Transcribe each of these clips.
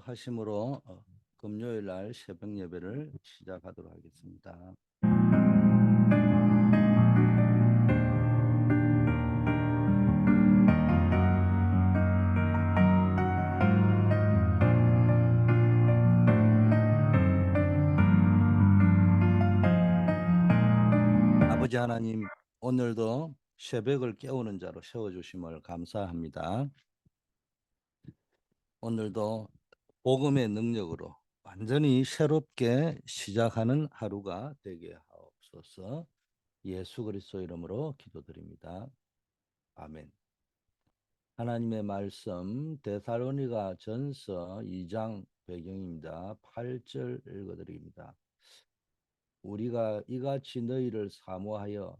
하심으로 금요일 날 새벽 예배를 시작하도록 하겠습니다. 아버지 하나님, 오늘도 새벽을 깨우는 자로 세워주심을 감사합니다. 오늘도 복음의 능력으로 완전히 새롭게 시작하는 하루가 되게 하옵소서. 예수 그리스도 이름으로 기도드립니다. 아멘. 하나님의 말씀 데살로니가 전서 2장 배경입니다. 8절 읽어드립니다. 우리가 이같이 너희를 사모하여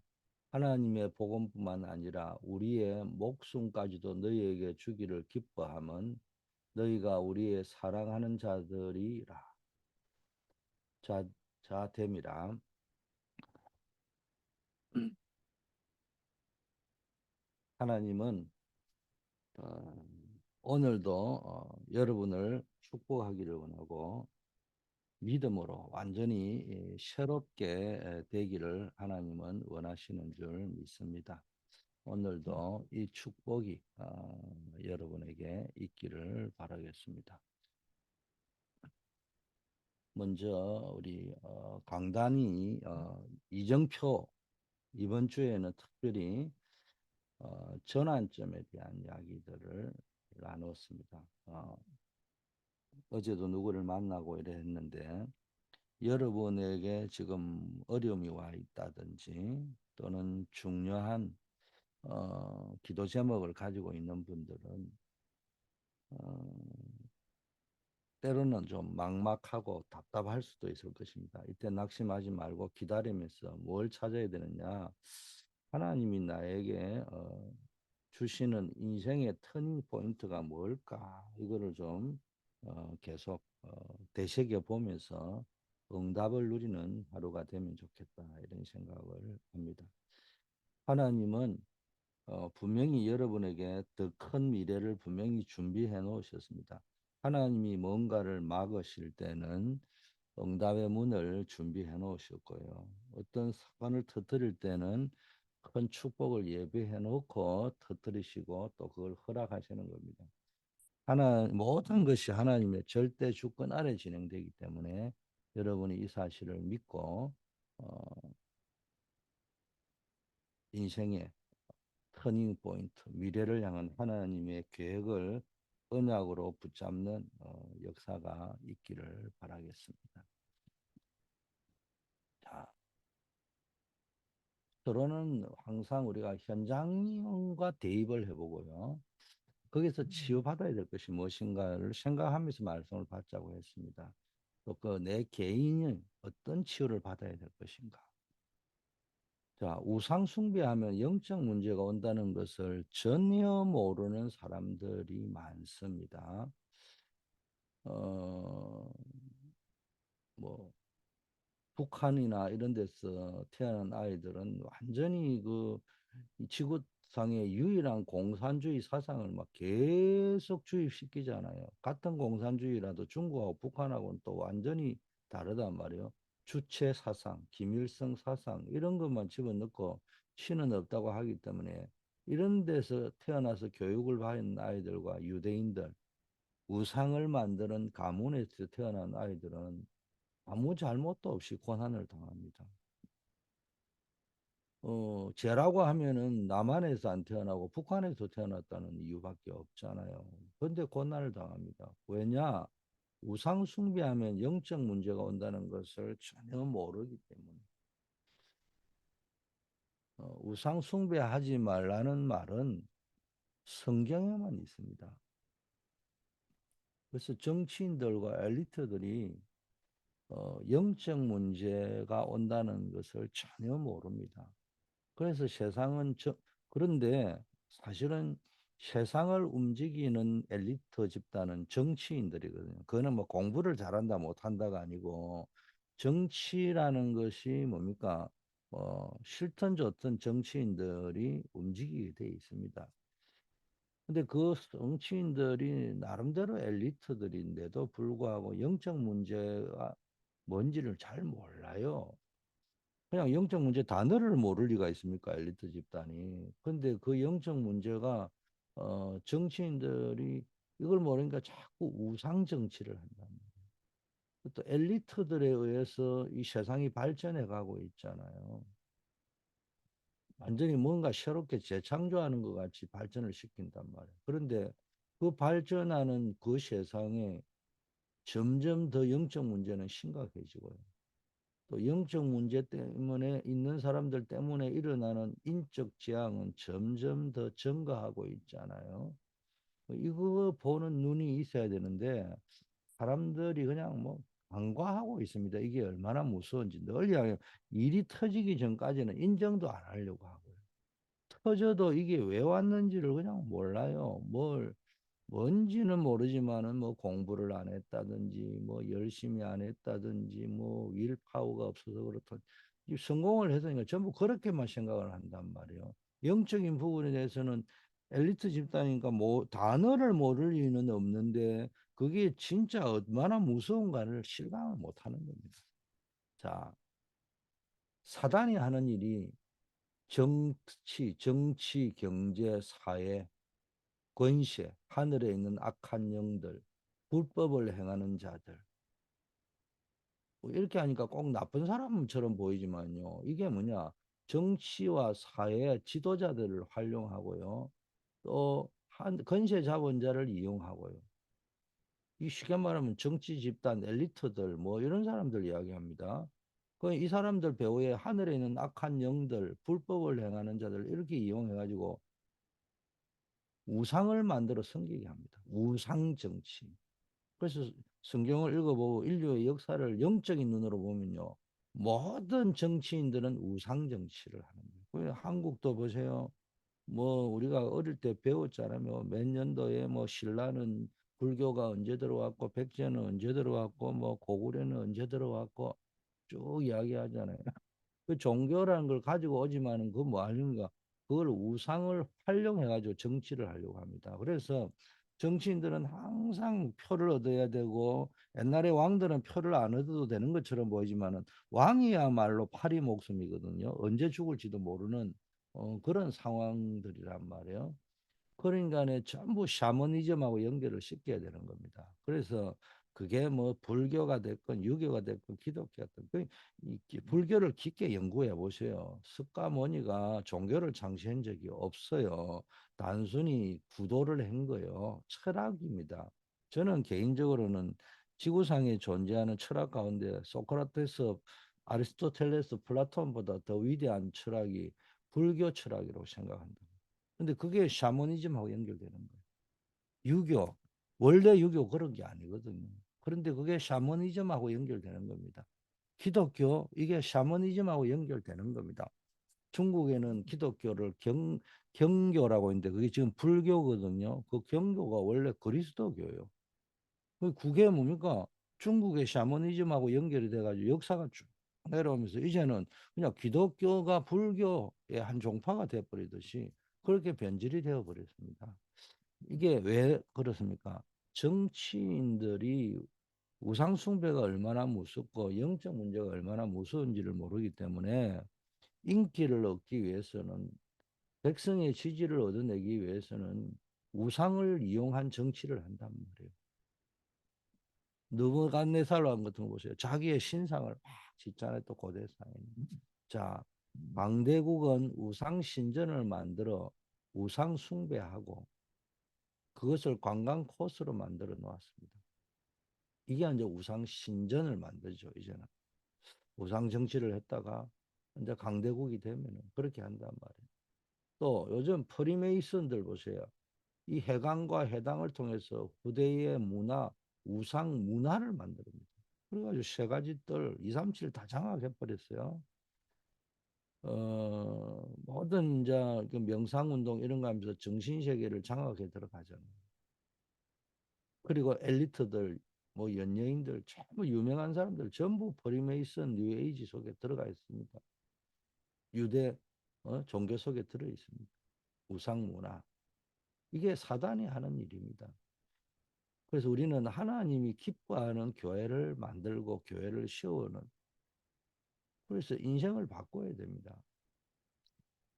하나님의 복음뿐만 아니라 우리의 목숨까지도 너희에게 주기를 기뻐함은 너희가 우리의 사랑하는 자들이라 자됨이라. 하나님은 오늘도 여러분을 축복하기를 원하고 믿음으로 완전히 새롭게 되기를 하나님은 원하시는 줄 믿습니다. 오늘도 이 축복이 여러분에게 있기를 바라겠습니다. 먼저 우리 강단이 이정표 이번 주에는 특별히 전환점에 대한 이야기들을 나눴습니다. 어제도 누구를 만나고 이래 했는데 여러분에게 지금 어려움이 와 있다든지 또는 중요한 기도 제목을 가지고 있는 분들은 때로는 좀 막막하고 답답할 수도 있을 것입니다. 이때 낙심하지 말고 기다리면서 뭘 찾아야 되느냐. 하나님이 나에게 주시는 인생의 터닝 포인트가 뭘까? 이거를 좀 계속 되새겨 보면서 응답을 누리는 하루가 되면 좋겠다. 이런 생각을 합니다. 하나님은 분명히 여러분에게 더 큰 미래를 분명히 준비해 놓으셨습니다. 하나님이 뭔가를 막으실 때는 응답의 문을 준비해 놓으실 거예요. 어떤 사건을 터뜨릴 때는 큰 축복을 예비해 놓고 터뜨리시고 또 그걸 허락하시는 겁니다. 모든 것이 하나님의 절대 주권 아래 진행되기 때문에 여러분이 이 사실을 믿고 인생의 터닝 포인트, 미래를 향한 하나님의 계획을 언약으로 붙잡는 역사가 있기를 바라겠습니다. 자, 서로는 항상 우리가 현장과 대입을 해보고요. 거기서 치유받아야 될 것이 무엇인가를 생각하면서 말씀을 받자고 했습니다. 또 그 내 개인이 어떤 치유를 받아야 될 것인가. 자, 우상 숭배하면 영적 문제가 온다는 것을 전혀 모르는 사람들이 많습니다. 어, 뭐, 북한이나 이런 데서 태어난 아이들은 완전히 이 지구상의 유일한 공산주의 사상을 막 계속 주입시키잖아요. 같은 공산주의라도 중국하고 북한하고는 또 완전히 다르단 말이에요. 주체 사상, 김일성 사상 이런 것만 집어넣고 신은 없다고 하기 때문에 이런 데서 태어나서 교육을 받은 아이들과 유대인들, 우상을 만드는 가문에서 태어난 아이들은 아무 잘못도 없이 고난을 당합니다. 죄라고 하면은 남한에서 안 태어나고 북한에서 태어났다는 이유밖에 없잖아요. 그런데 고난을 당합니다. 왜냐? 우상 숭배하면 영적 문제가 온다는 것을 전혀 모르기 때문에. 우상 숭배하지 말라는 말은 성경에만 있습니다. 그래서 정치인들과 엘리트들이 영적 문제가 온다는 것을 전혀 모릅니다. 그래서 그런데 사실은 세상을 움직이는 엘리트 집단은 정치인들이거든요. 그거는 뭐 공부를 잘한다 못한다가 아니고 정치라는 것이 뭡니까? 싫든 좋든 정치인들이 움직이게 돼 있습니다. 근데 그 정치인들이 나름대로 엘리트들인데도 불구하고 영적 문제가 뭔지를 잘 몰라요. 그냥 영적 문제 단어를 모를 리가 있습니까? 엘리트 집단이. 근데 그 영적 문제가 정치인들이 이걸 모르니까 자꾸 우상 정치를 한다. 또 엘리트들에 의해서 이 세상이 발전해 가고 있잖아요. 완전히 뭔가 새롭게 재창조하는 것 같이 발전을 시킨단 말이에요. 그런데 그 발전하는 그 세상에 점점 더 영적 문제는 심각해지고요. 또 영적 문제 때문에 있는 사람들 때문에 일어나는 인적 재앙은 점점 더 증가하고 있잖아요. 이거 보는 눈이 있어야 되는데 사람들이 그냥 뭐 간과하고 있습니다. 이게 얼마나 무서운지 널 향해 일이 터지기 전까지는 인정도 안 하려고 하고요. 터져도 이게 왜 왔는지를 그냥 몰라요. 뭔지는 모르지만은 뭐 공부를 안 했다든지 뭐 열심히 안 했다든지 뭐 윌파워가 없어서 그렇다. 이 성공을 했으니까 전부 그렇게만 생각을 한단 말이에요. 영적인 부분에 대해서는 엘리트 집단이니까 뭐 단어를 모를 리는 없는데 그게 진짜 얼마나 무서운가를 실감을 못 하는 겁니다. 자, 사단이 하는 일이 정치, 경제, 사회, 권세, 하늘에 있는 악한 영들, 불법을 행하는 자들. 뭐 이렇게 하니까 꼭 나쁜 사람처럼 보이지만요. 이게 뭐냐? 정치와 사회 지도자들을 활용하고요. 또 권세 자본자를 이용하고요. 이 쉽게 말하면 정치 집단 엘리트들 뭐 이런 사람들 이야기합니다. 그 이 사람들 배후에 하늘에 있는 악한 영들, 불법을 행하는 자들 이렇게 이용해가지고 우상을 만들어 섬기게 합니다. 우상 정치. 그래서 성경을 읽어보고 인류의 역사를 영적인 눈으로 보면요. 모든 정치인들은 우상 정치를 하는 거예요. 한국도 보세요. 뭐 우리가 어릴 때 배웠잖아요. 뭐몇 년도에 뭐 신라는 불교가 언제 들어왔고 백제는 언제 들어왔고 뭐 고구려는 언제 들어왔고 쭉 이야기하잖아요. 그 종교라는 걸 가지고 오지만은 그 뭐 아닙니까? 그걸 우상을 활용해가지고 정치를 하려고 합니다. 그래서 정치인들은 항상 표를 얻어야 되고 옛날에 왕들은 표를 안 얻어도 되는 것처럼 보이지만은 왕이야말로 파리 목숨이거든요. 언제 죽을지도 모르는 그런 상황들이란 말이에요. 그러니까 전부 샤머니즘하고 연결을 시켜야 되는 겁니다. 그래서 그게 뭐 불교가 됐건 유교가 됐건 기독교가 됐건 불교를 깊게 연구해 보세요. 석가모니가 종교를 창시한 적이 없어요. 단순히 구도를 한 거예요. 철학입니다. 저는 개인적으로는 지구상에 존재하는 철학 가운데 소크라테스, 아리스토텔레스, 플라톤보다 더 위대한 철학이 불교 철학이라고 생각합니다. 근데 그게 샤머니즘하고 연결되는 거예요. 유교, 원래 유교 그런 게 아니거든요. 그런데 그게 샤머니즘하고 연결되는 겁니다. 기독교, 이게 샤머니즘하고 연결되는 겁니다. 중국에는 기독교를 경교라고 했는데 그게 지금 불교거든요. 그 경교가 원래 그리스도교예요. 그게 뭡니까? 중국의 샤머니즘하고 연결이 돼가지고 역사가 쭉 내려오면서 이제는 그냥 기독교가 불교의 한 종파가 돼버리듯이 그렇게 변질이 되어버렸습니다. 이게 왜 그렇습니까? 정치인들이 우상숭배가 얼마나 무섭고 영적 문제가 얼마나 무서운지를 모르기 때문에 인기를 얻기 위해서는 백성의 지지를 얻어내기 위해서는 우상을 이용한 정치를 한단 말이에요. 느부갓네살로 같은 거 보세요. 자기의 신상을 막 짓잖아요. 또 고대사에. 자, 망대국은 우상 신전을 만들어 우상 숭배하고 그것을 관광 코스로 만들어 놓았습니다. 이게 이제 우상 신전을 만들죠. 이제는 우상 정치를 했다가 이제 강대국이 되면 그렇게 한단 말이에요. 또 요즘 프리메이슨들 보세요. 이 해강과 해당을 통해서 후대의 문화, 우상 문화를 만듭니다. 그래가지고 세 가지 뜰, 2, 3, 7 다 장악해 버렸어요. 모든 이제 그 명상운동 이런 거 하면서 정신세계를 장악해 들어가잖아요. 그리고 엘리트들, 뭐 연예인들, 전부 유명한 사람들 전부 프리메이슨 뉴에이지 속에 들어가 있습니다. 유대 종교 속에 들어 있습니다. 우상 문화. 이게 사단이 하는 일입니다. 그래서 우리는 하나님이 기뻐하는 교회를 만들고 교회를 세우는, 그래서 인생을 바꿔야 됩니다.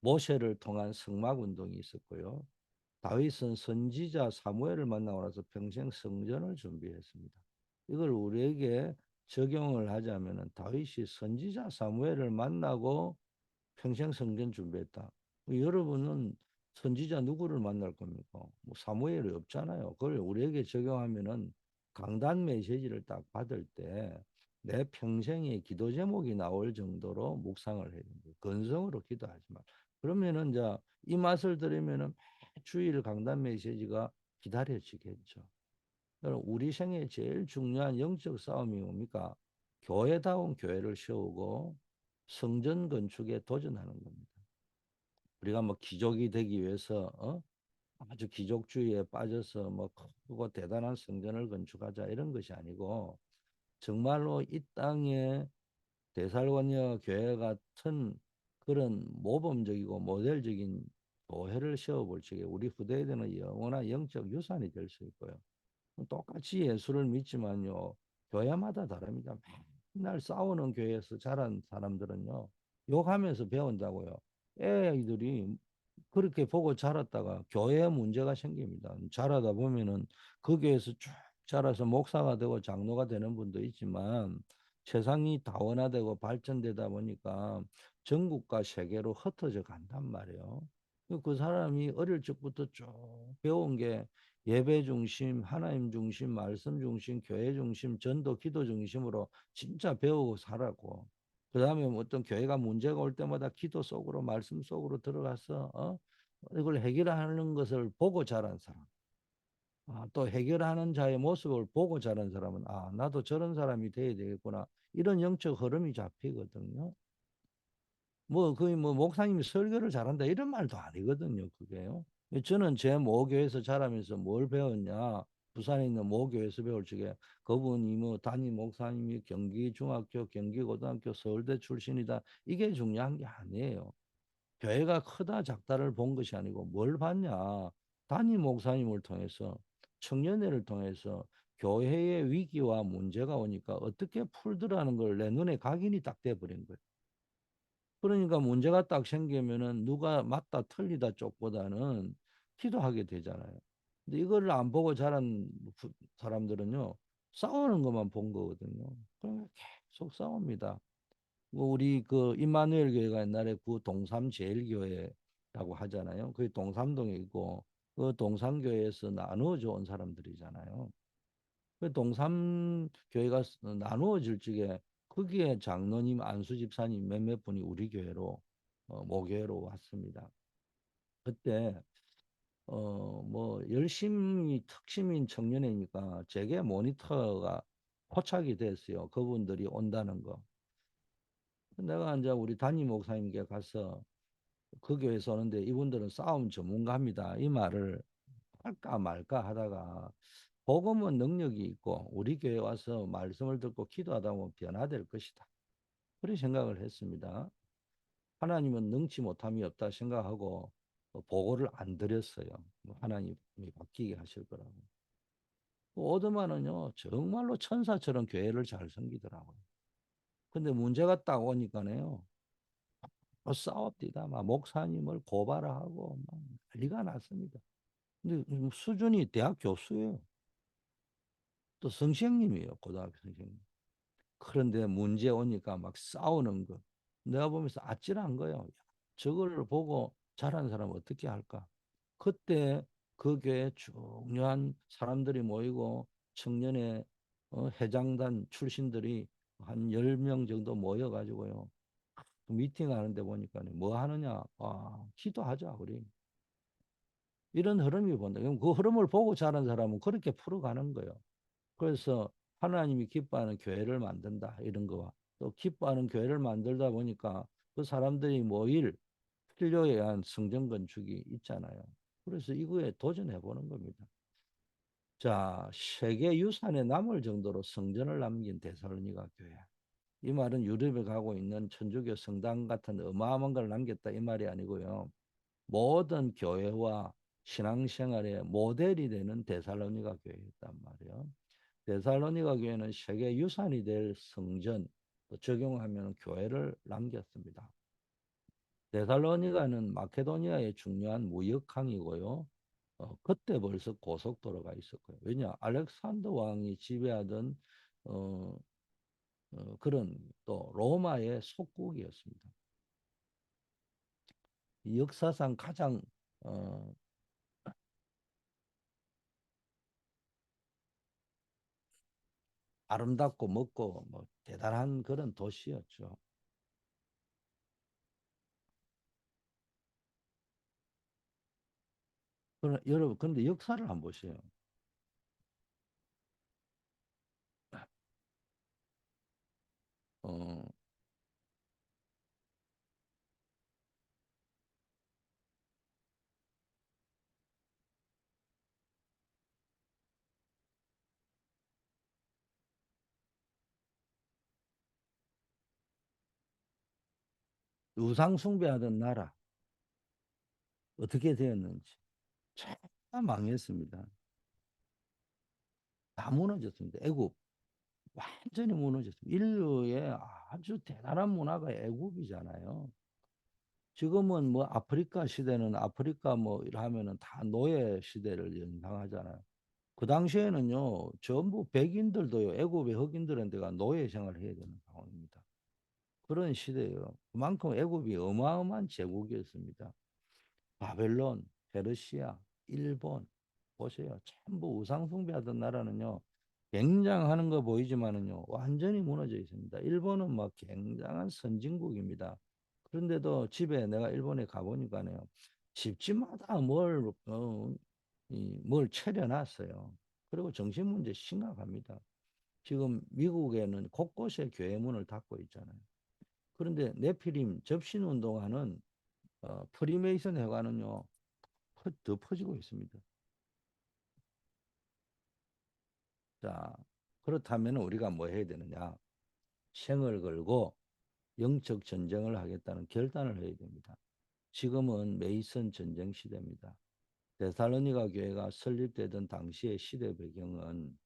모세를 통한 성막 운동이 있었고요. 다윗은 선지자 사무엘을 만나고 나서 평생 성전을 준비했습니다. 이걸 우리에게 적용을 하자면은 다윗이 선지자 사무엘을 만나고 평생 성전 준비했다. 여러분은 선지자 누구를 만날 겁니까? 뭐 사무엘이 없잖아요. 그걸 우리에게 적용하면은 강단 메시지를 딱 받을 때 내 평생의 기도 제목이 나올 정도로 묵상을 해야 됩니다. 건성으로 기도하지 마. 그러면은 이제 이 맛을 들으면은 주일 강단 메시지가 기다려지겠죠. 우리 생에 제일 중요한 영적 싸움이 뭡니까? 교회다운 교회를 세우고 성전 건축에 도전하는 겁니다. 우리가 뭐 기족이 되기 위해서 아주 기족주의에 빠져서 뭐 크고 대단한 성전을 건축하자 이런 것이 아니고 정말로 이 땅에 대살원이와 교회 같은 그런 모범적이고 모델적인 교회를 세워볼 적에 우리 후대에는 영원한 영적 유산이 될 수 있고요. 똑같이 예수를 믿지만요. 교회마다 다릅니다. 맨날 싸우는 교회에서 자란 사람들은요. 욕하면서 배운다고요. 애들이 그렇게 보고 자랐다가 교회에 문제가 생깁니다. 자라다 보면은 그 교회에서 쭉 자라서 목사가 되고 장로가 되는 분도 있지만 세상이 다원화되고 발전되다 보니까 전국과 세계로 흩어져 간단 말이에요. 그 사람이 어릴 적부터 쭉 배운 게 예배 중심, 하나님 중심, 말씀 중심, 교회 중심, 전도, 기도 중심으로 진짜 배우고 살았고, 그 다음에 어떤 교회가 문제가 올 때마다 기도 속으로, 말씀 속으로 들어가서, 이걸 해결하는 것을 보고 자란 사람. 또 해결하는 자의 모습을 보고 자란 사람은, 나도 저런 사람이 돼야 되겠구나. 이런 영적 흐름이 잡히거든요. 뭐 거의 뭐 목사님이 설교를 잘한다 이런 말도 아니거든요. 그게요. 저는 제 모교에서 자라면서 뭘 배웠냐? 부산에 있는 모교에서 배울 적에 그분이 뭐 담임 목사님이 경기중학교, 경기고등학교, 서울대 출신이다. 이게 중요한 게 아니에요. 교회가 크다 작다를 본 것이 아니고 뭘 봤냐? 담임 목사님을 통해서 청년회를 통해서 교회의 위기와 문제가 오니까 어떻게 풀더라는 걸 내 눈에 각인이 딱 돼버린 거예요. 그러니까 문제가 딱 생기면은 누가 맞다 틀리다 쪽보다는 기도하게 되잖아요. 근데 이거를 안 보고 자란 사람들은요, 싸우는 것만 본 거거든요. 그러면 계속 싸웁니다. 우리 그 임마누엘 교회가 옛날에 구 동삼 제일교회라고 하잖아요. 그게 동삼동에 있고 그 동삼교회에서 나누어져 온 사람들이잖아요. 그 동삼 교회가 나누어질 적에 거기에 장로님, 안수 집사님 몇몇 분이 우리 교회로 모교회로 왔습니다. 그때 뭐 열심히 특심인 청년회니까 제게 모니터가 포착이 됐어요. 그분들이 온다는 거. 내가 이제 우리 담임 목사님께 가서 그 교회에서 오는데 이분들은 싸움 전문가입니다. 이 말을 할까 말까 하다가 복음은 능력이 있고 우리 교회 와서 말씀을 듣고 기도하다 보면 변화될 것이다. 그런 생각을 했습니다. 하나님은 능치 못함이 없다 생각하고 보고를 안 드렸어요. 뭐 하나님이 바뀌게 하실 거라고. 오드만은요 정말로 천사처럼 교회를 잘 섬기더라고요. 근데 문제가 딱 오니까네요. 싸웁디다. 막 목사님을 고발하고 막 난리가 났습니다. 근데 수준이 대학 교수예요. 또 선생님이에요. 고등학교 선생님. 그런데 문제 오니까 막 싸우는 거. 내가 보면서 아찔한 거예요. 저걸 보고 잘하는 사람은 어떻게 할까? 그때 그 교회 중요한 사람들이 모이고 청년의 해장단 출신들이 한 10명 정도 모여가지고요. 미팅 하는데 보니까 뭐 하느냐? 기도하자, 우리. 이런 흐름이 본다. 그럼 그 흐름을 보고 자란 사람은 그렇게 풀어가는 거예요. 그래서 하나님이 기뻐하는 교회를 만든다. 이런 거와 또 기뻐하는 교회를 만들다 보니까 그 사람들이 모일 필요에 의한 성전 건축이 있잖아요. 그래서 이거에 도전해 보는 겁니다. 자, 세계 유산에 남을 정도로 성전을 남긴 데살로니가 교회. 이 말은 유럽에 가고 있는 천주교 성당 같은 어마어마한 걸 남겼다 이 말이 아니고요. 모든 교회와 신앙생활의 모델이 되는 데살로니가 교회였단 말이에요. 데살로니가 교회는 세계 유산이 될 성전 또 적용하면 교회를 남겼습니다. 데살로니가는 마케도니아의 중요한 무역항이고요. 그때 벌써 고속도로가 있었고요. 왜냐? 알렉산더 왕이 지배하던 어, 그런 또 로마의 속국이었습니다. 역사상 가장 어, 아름답고 멋고 뭐 대단한 그런 도시였죠. 그러나 여러분, 근데 역사를 한번 보세요. 어, 우상 숭배하던 나라 어떻게 되었는지 참 망했습니다. 다 무너졌습니다. 애굽 완전히 무너졌습니다. 인류의 아주 대단한 문화가 애굽이잖아요. 지금은 뭐 아프리카 시대는 아프리카 뭐 이러면은 다 노예 시대를 연상하잖아요. 그 당시에는요, 전부 백인들도요, 애굽의 흑인들한테가 노예 생활을 해야 되는 상황입니다. 그런 시대예요. 그만큼 애굽이 어마어마한 제국이었습니다. 바벨론, 페르시아, 일본 보세요. 전부 우상 숭배하던 나라는요. 굉장하는 거 보이지만은요. 완전히 무너져 있습니다. 일본은 막 굉장한 선진국입니다. 그런데도 집에 내가 일본에 가보니까요. 집집마다 뭘 차려놨어요. 그리고 정신 문제 심각합니다. 지금 미국에는 곳곳에 교회 문을 닫고 있잖아요. 그런데 네피림 접신 운동하는 프리메이슨 회관은요. 더 퍼지고 있습니다. 자, 그렇다면 우리가 뭐 해야 되느냐? 생을 걸고 영적 전쟁을 하겠다는 결단을 해야 됩니다. 지금은 메이선 전쟁 시대입니다. 데살로니가 교회가 설립되던 당시의 시대 배경은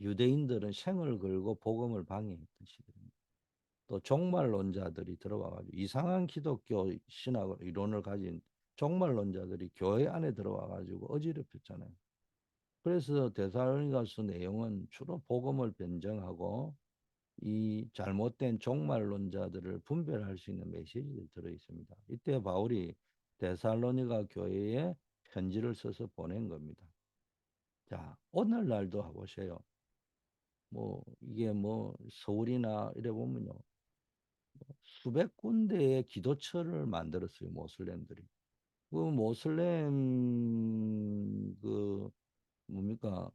유대인들은 생을 걸고 복음을 방해했던 시대입니다. 또 종말론자들이 들어와가지고 이상한 기독교 신학을 이론을 가진 종말론자들이 교회 안에 들어와가지고 어지럽혔잖아요. 그래서 데살로니가서 내용은 주로 복음을 변정하고 이 잘못된 종말론자들을 분별할 수 있는 메시지들이 들어 있습니다. 이때 바울이 데살로니가 교회에 편지를 써서 보낸 겁니다. 자, 오늘날도 보세요. 뭐 이게 뭐 서울이나 이래 보면요. 수백 군데의 기도처를 만들었어요, 모슬렘들이. 그 모슬렘 뭡니까?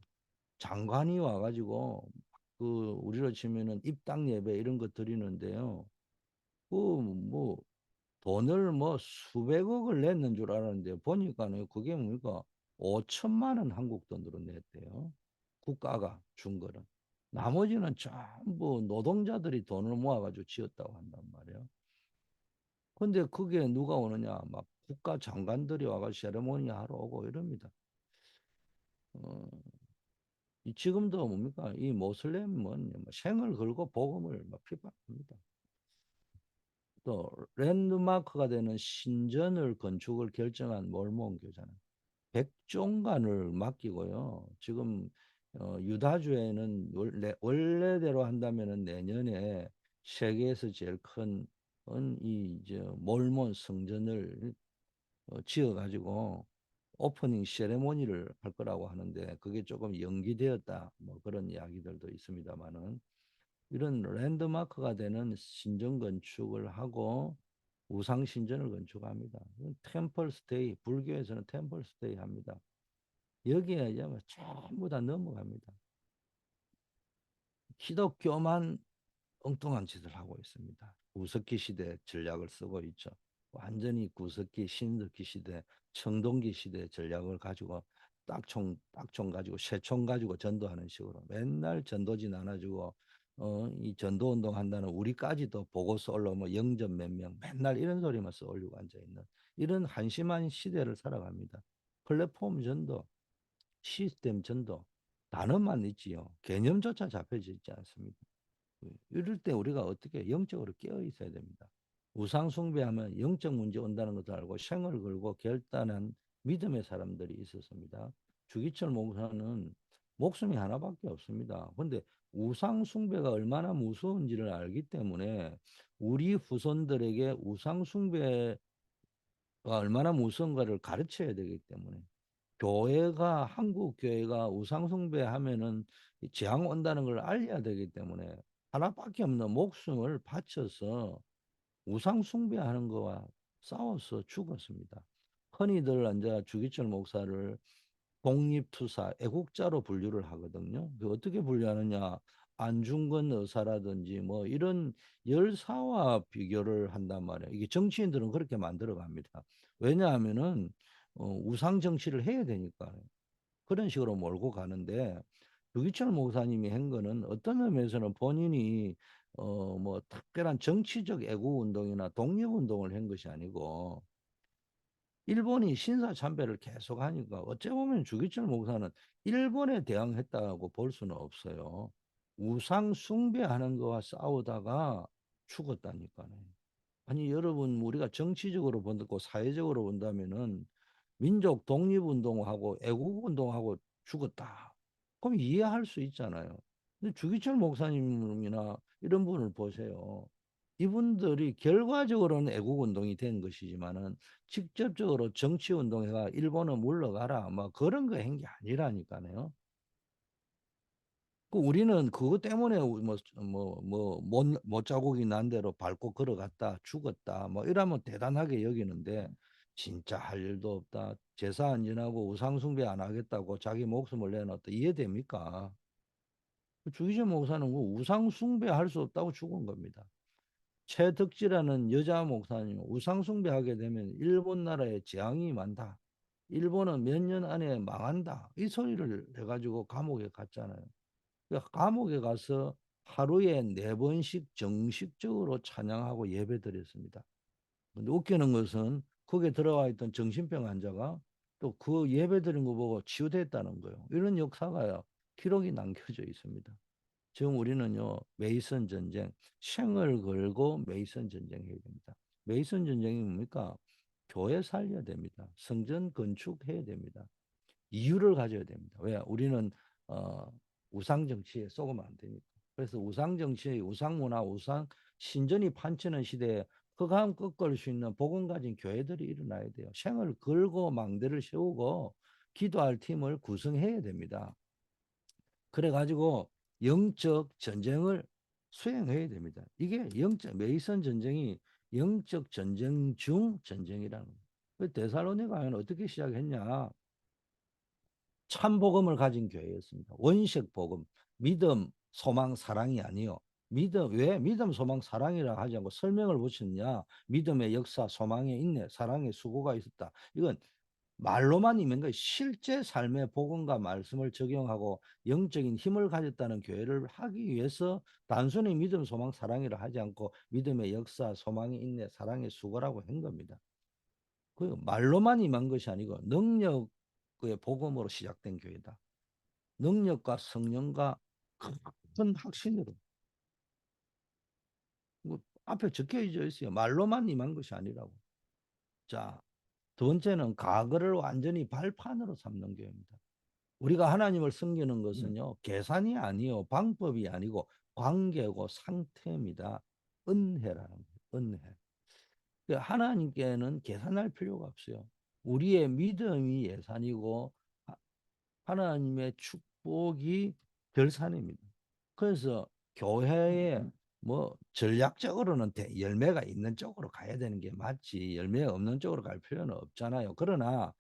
장관이 와가지고 그 우리로 치면은 입당 예배 이런 거 드리는데요. 그 뭐 돈을 뭐 수백억을 냈는 줄 알았는데 보니까는 그게 뭡니까? 5천만 원 한국 돈으로 냈대요. 국가가 준 거는. 나머지는 전부 노동자들이 돈을 모아가지고 지었다고 한단 말이에요. 근데 그게 누가 오느냐? 막 국가 장관들이 와가지고 세레모니 하러 오고 이럽니다. 어, 지금도 뭡니까? 이 모슬렘은 뭐 생을 걸고 복음을 막 핍박합니다. 또 랜드마크가 되는 신전을 건축을 결정한 몰몬 교사는 백종관을 맡기고요. 지금 유다주에는 원래대로 한다면은 내년에 세계에서 제일 큰 이저 몰몬 성전을 지어가지고 오프닝 세레모니를 할 거라고 하는데 그게 조금 연기되었다. 뭐 그런 이야기들도 있습니다만은 이런 랜드마크가 되는 신전 건축을 하고 우상 신전을 건축합니다. 템플 스테이, 불교에서는 템플 스테이 합니다. 여기에 이제 뭐 전부 다 넘어갑니다. 기독교만 엉뚱한 짓을 하고 있습니다. 구석기 시대 전략을 쓰고 있죠. 완전히 구석기, 신석기 시대, 청동기 시대 전략을 가지고 딱총 가지고 쇠총 가지고 전도하는 식으로 맨날 전도지 나눠주고 이 전도 운동 한다는 우리까지도 보고서 올라오면 영접 몇 명 맨날 이런 소리만 써 올리고 앉아 있는 이런 한심한 시대를 살아갑니다. 플랫폼 전도, 시스템 전도, 단어만 있지요. 개념조차 잡혀져 있지 않습니다. 이럴 때 우리가 어떻게 영적으로 깨어 있어야 됩니다. 우상 숭배하면 영적 문제 온다는 것을 알고 생을 걸고 결단한 믿음의 사람들이 있었습니다. 주기철 목사는 목숨이 하나밖에 없습니다. 그런데 우상 숭배가 얼마나 무서운지를 알기 때문에 우리 후손들에게 우상 숭배가 얼마나 무서운가를 가르쳐야 되기 때문에 교회가 한국 교회가 우상 숭배하면은 재앙 온다는 걸 알려야 되기 때문에 하나밖에 없는 목숨을 바쳐서 우상 숭배하는 거와 싸워서 죽었습니다. 흔히들 이제 주기철 목사를 독립투사, 애국자로 분류를 하거든요. 그 어떻게 분류하느냐? 안중근 의사라든지 뭐 이런 열사와 비교를 한단 말이에요. 이게 정치인들은 그렇게 만들어 갑니다. 왜냐하면은 우상 정치를 해야 되니까 그런 식으로 몰고 가는데 유기철 목사님이 한 거는 어떤 의미에서는 본인이 뭐 특별한 정치적 애국 운동이나 독립 운동을 한 것이 아니고 일본이 신사 참배를 계속 하니까 어찌 보면 주기철 목사는 일본에 대항했다고 볼 수는 없어요. 우상 숭배하는 거와 싸우다가 죽었다니까요. 아니 여러분 우리가 정치적으로 본다고 사회적으로 본다면은 민족 독립운동하고 애국운동하고 죽었다. 그럼 이해할 수 있잖아요. 근데 주기철 목사님이나 이런 분을 보세요. 이분들이 결과적으로는 애국운동이 된 것이지만은 직접적으로 정치운동회가 일본은 물러가라 뭐 그런 거 한 게 아니라니까요. 그 우리는 그것 때문에 못 자국이 난 대로 밟고 걸어갔다 죽었다 뭐 이러면 대단하게 여기는데 진짜 할 일도 없다 제사 안 지나고 우상 숭배 안 하겠다고 자기 목숨을 내놨다 이해됩니까? 주기자 목사는 그 우상 숭배할 수 없다고 죽은 겁니다. 최덕지라는 여자 목사님 우상 숭배하게 되면 일본 나라에 재앙이 많다. 일본은 몇 년 안에 망한다. 이 소리를 해가지고 감옥에 갔잖아요. 감옥에 가서 하루에 4번씩 정식적으로 찬양하고 예배드렸습니다. 근데 웃기는 것은 거기에 들어와 있던 정신병 환자가 또 그 예배드린 거 보고 치유됐다는 거예요. 이런 역사가 기록이 남겨져 있습니다. 지금 우리는요, 메이슨 전쟁, 생을 걸고 메이슨 전쟁 해야 됩니다. 메이슨 전쟁이 뭡니까? 교회 살려야 됩니다. 성전 건축해야 됩니다. 이유를 가져야 됩니다. 왜? 우리는 어, 우상 정치에 속으면 안 되니까. 그래서 우상 정치, 우상 문화, 우상 신전이 판치는 시대에 흑암 꺾을 수 있는 복음 가진 교회들이 일어나야 돼요. 생을 걸고 망대를 세우고 기도할 팀을 구성해야 됩니다. 그래가지고 영적 전쟁을 수행해야 됩니다. 이게 영적 메이선 전쟁이 영적 전쟁 중 전쟁이라는 거예요. 그 데살로니가는 어떻게 시작했냐? 참 복음을 가진 교회였습니다. 원색 복음, 믿음, 소망, 사랑이 아니요. 믿음, 왜 믿음, 소망, 사랑이라 하지 않고 설명을 붙였냐? 믿음의 역사, 소망의 인내, 사랑의 수고가 있었다. 이건 말로만 있는 거예요. 실제 삶의 복음과 말씀을 적용하고 영적인 힘을 가졌다는 교회를 하기 위해서 단순히 믿음, 소망, 사랑이라 하지 않고 믿음의 역사, 소망의 인내, 사랑의 수고라고 한 겁니다. 그 말로만 임한 것이 아니고 능력의 복음으로 시작된 교회다. 능력과 성령과 큰 확신으로 뭐 앞에 적혀져 있어요. 말로만 임한 것이 아니라고. 자, 두 번째는 과거를 완전히 발판으로 삼는 교회입니다. 우리가 하나님을 섬기는 것은요, 계산이 아니요, 방법이 아니고 관계고 상태입니다. 은혜라는 거예요. 은혜. 하나님께는 계산할 필요가 없어요. 우리의 믿음이 예산이고 하나님의 축복이 결산입니다. 그래서 교회에 뭐 전략적으로는 열매가 있는 쪽으로 가야 되는 게 맞지 열매가 없는 쪽으로 갈 필요는 없잖아요. 그러나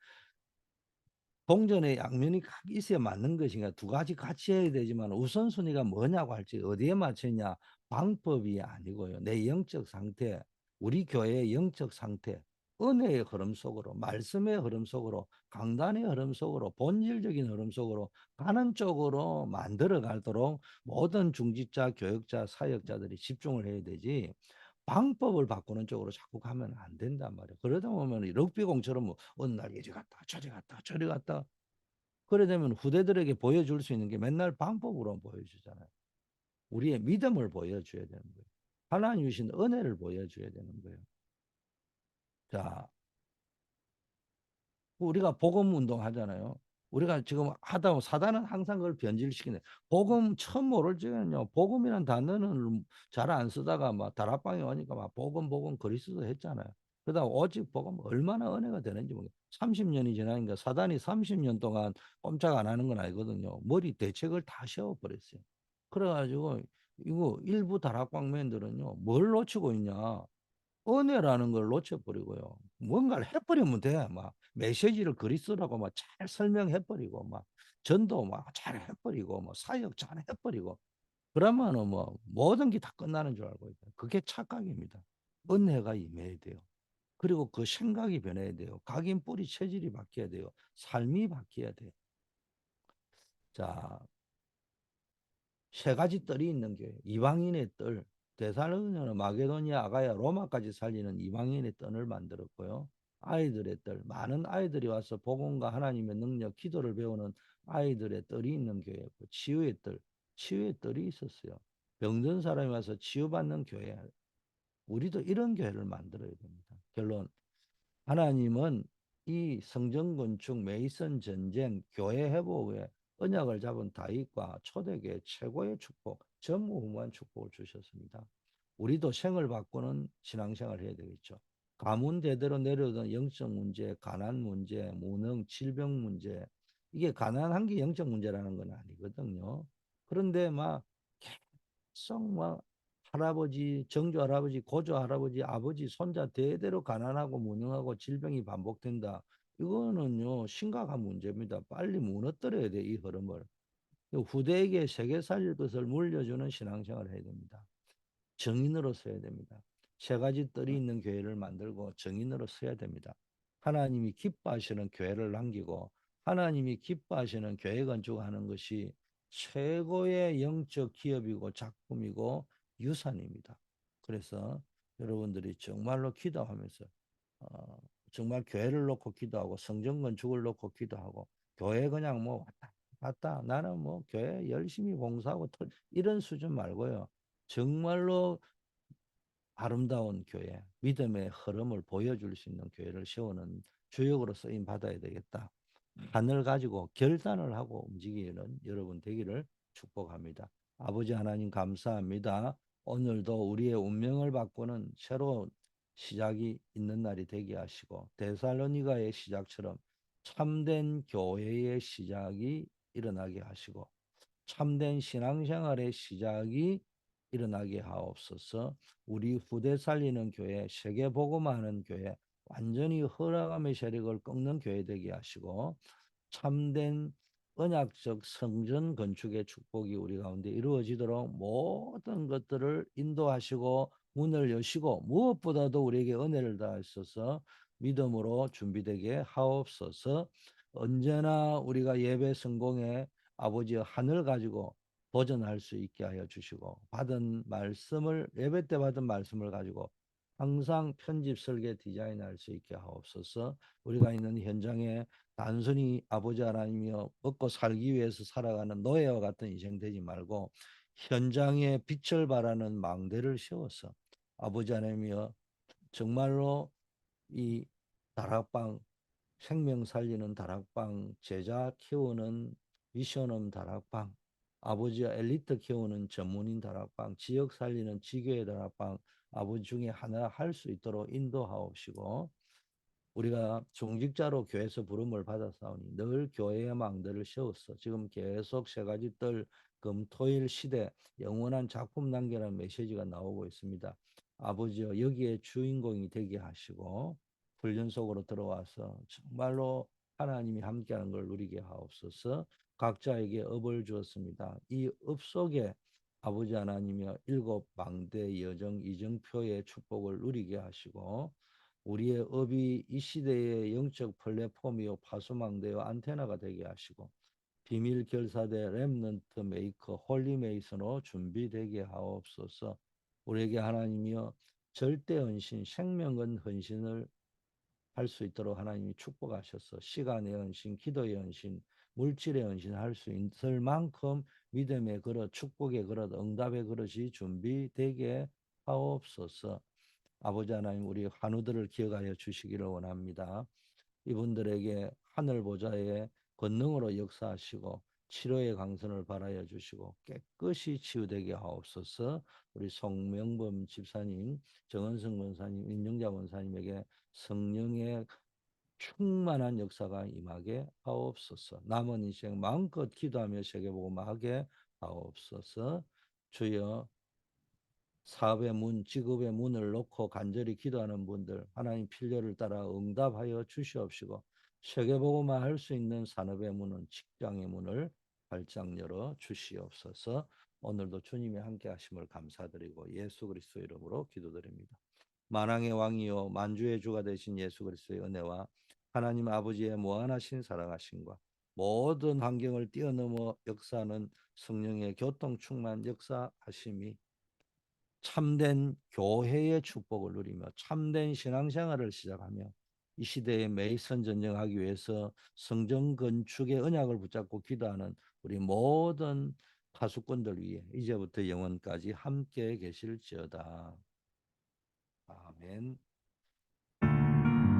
동전의 양면이 있어야 맞는 것인가 두 가지 같이 해야 되지만 우선순위가 뭐냐고 할지 어디에 맞추냐 방법이 아니고요. 내 영적 상태, 우리 교회의 영적 상태, 은혜의 흐름 속으로 말씀의 흐름 속으로 강단의 흐름 속으로 본질적인 흐름 속으로 가는 쪽으로 만들어 가도록 모든 중직자, 교역자, 사역자들이 집중을 해야 되지 방법을 바꾸는 쪽으로 자꾸 가면 안 된단 말이야. 그러다 보면 이 럭비공처럼 뭐 어느 날 이리 갔다 저리 갔다 저리 갔다 그래 되면 후대들에게 보여줄 수 있는 게 맨날 방법으로 보여주잖아요. 우리의 믿음을 보여줘야 되는 거예요. 하나님 주신 은혜를 보여줘야 되는 거예요. 자, 우리가 복음 운동 하잖아요. 우리가 지금 하다 보면 사단은 항상 그걸 변질시키네. 복음 처음 모를 적에는요. 복음이란 단어는 잘 안 쓰다가 막 다락방에 오니까 막 복음 복음 그리스도 했잖아요. 그러다 오직 복음 얼마나 은혜가 되는지 모르겠어요. 30년이 지나니까 사단이 30년 동안 꼼짝 안 하는 건 아니거든요. 머리 대책을 다 세워버렸어요. 그래가지고 이거 일부 다락방맨들은요. 뭘 놓치고 있냐. 은혜라는 걸 놓쳐버리고요. 뭔가를 해버리면 돼. 막 메시지를 글이 쓰라고 막 잘 설명해버리고 막 전도 막 잘 해버리고 뭐 사역 잘 해버리고 그러면은 뭐 모든 게 다 끝나는 줄 알고 있다. 그게 착각입니다. 은혜가 임해야 돼요. 그리고 그 생각이 변해야 돼요. 각인 뿌리 체질이 바뀌어야 돼요. 삶이 바뀌어야 돼요. 자, 세 가지 뜰이 있는 교회. 이방인의 뜰. 데살로니가는 마게도니아, 아가야, 로마까지 살리는 이방인의 뜰을 만들었고요. 아이들의 뜰. 많은 아이들이 와서 복음과 하나님의 능력, 기도를 배우는 아이들의 뜰이 있는 교회고 치유의 뜰. 치유의 뜰이 있었어요. 병든 사람이 와서 치유받는 교회. 우리도 이런 교회를 만들어야 됩니다. 결론. 하나님은 이 성전 건축, 메이선 전쟁, 교회 회복에 언약을 잡은 다윗과 초대교회 최고의 축복, 전무후무한 축복을 주셨습니다. 우리도 생을 바꾸는 신앙생활을 해야 되겠죠. 가문 대대로 내려오던 영적 문제, 가난 문제, 무능, 질병 문제, 이게 가난한 게 영적 문제라는 건 아니거든요. 그런데 막 계속 막 할아버지, 정조 할아버지, 고조 할아버지, 아버지, 손자 대대로 가난하고 무능하고 질병이 반복된다. 이거는요, 심각한 문제입니다. 빨리 무너뜨려야 돼, 이 흐름을. 후대에게 세계 살릴 것을 물려주는 신앙생활을 해야 됩니다. 정인으로 서야 됩니다. 세 가지 뜰이 있는 교회를 만들고 정인으로 서야 됩니다. 하나님이 기뻐하시는 교회를 남기고 하나님이 기뻐하시는 교회 건축하는 것이 최고의 영적 기업이고 작품이고 유산입니다. 그래서 여러분들이 정말로 기도하면서 어, 정말 교회를 놓고 기도하고 성전 건축을 놓고 기도하고 교회 그냥 뭐 왔다 갔다 나는 뭐 교회 열심히 봉사하고 이런 수준 말고요. 정말로 아름다운 교회, 믿음의 흐름을 보여줄 수 있는 교회를 세우는 주역으로 쓰임 받아야 되겠다. 하늘 가지고 결단을 하고 움직이는 여러분 되기를 축복합니다. 아버지 하나님 감사합니다. 오늘도 우리의 운명을 바꾸는 새로운 시작이 있는 날이 되게 하시고 데살로니가의 시작처럼 참된 교회의 시작이 일어나게 하시고 참된 신앙생활의 시작이 일어나게 하옵소서. 우리 후대 살리는 교회, 세계 복음하는 교회, 완전히 허락함의 세력을 꺾는 교회 되게 하시고 참된 언약적 성전 건축의 축복이 우리 가운데 이루어지도록 모든 것들을 인도하시고 문을 여시고 무엇보다도 우리에게 은혜를 다하셔서 믿음으로 준비되게 하옵소서. 언제나 우리가 예배 성공에 아버지의 하늘 가지고 도전할 수 있게 하여 주시고 받은 말씀을 예배 때 받은 말씀을 가지고 항상 편집 설계 디자인할 수 있게 하옵소서. 우리가 있는 현장에 단순히 아버지 하나님이여 먹고 살기 위해서 살아가는 노예와 같은 인생 되지 말고 현장에 빛을 발하는 망대를 세워서 아버지 하나님이여 정말로 이 다락방 생명 살리는 다락방 제자 키우는 미션홈 다락방 아버지와 엘리트 키우는 전문인 다락방 지역 살리는 지교의 다락방 아버지 중에 하나 할 수 있도록 인도하옵시고 우리가 중직자로 교회에서 부름을 받았사오니 늘 교회의 망대를 세웠어. 지금 계속 세 가지 뜰 금토일 시대 영원한 작품 남겨라는 메시지가 나오고 있습니다. 아버지여 여기에 주인공이 되게 하시고 훈련 속으로 들어와서 정말로 하나님이 함께하는 걸 누리게 하옵소서. 각자에게 업을 주었습니다. 이 업 속에 아버지 하나님이여 일곱 망대 여정 이정표의 축복을 누리게 하시고 우리의 업이 이 시대의 영적 플랫폼이요 파수망대요 안테나가 되게 하시고 비밀 결사대 렘넌트 메이커 홀리 메이슨으로 준비되게 하옵소서. 우리에게 하나님이여 절대 헌신, 생명은 헌신을 할 수 있도록 하나님이 축복하셔서 시간의 헌신, 기도의 헌신, 물질의 헌신 할 수 있을 만큼 믿음의 그릇, 축복의 그릇, 응답의 그릇이 준비되게 하옵소서. 아버지 하나님, 우리 환우들을 기억하여 주시기를 원합니다. 이분들에게 하늘 보좌의 권능으로 역사하시고 치료의 강선을 발하여 주시고 깨끗이 치유되게 하옵소서. 우리 송명범 집사님, 정은성 권사님, 임영자 권사님에게 성령의 충만한 역사가 임하게 하옵소서. 남은 인생 마음껏 기도하며 세계복음하게 하옵소서. 주여, 사업의 문, 직업의 문을 놓고 간절히 기도하는 분들 하나님 필요를 따라 응답하여 주시옵시고 세계보고만 할 수 있는 산업의 문은 직장의 문을 활짝 열어 주시옵소서. 오늘도 주님이 함께 하심을 감사드리고 예수 그리스도 이름으로 기도드립니다. 만왕의 왕이요 만주의 주가 되신 예수 그리스도의 은혜와 하나님 아버지의 무한하신 사랑하심과 모든 환경을 뛰어넘어 역사하는 성령의 교통 충만 역사하심이 참된 교회의 축복을 누리며 참된 신앙생활을 시작하며 이 시대에 매선 전쟁하기 위해서 성전 건축의 언약을 붙잡고 기도하는 우리 모든 파수꾼들 위해 이제부터 영원까지 함께 계실지어다. 아멘.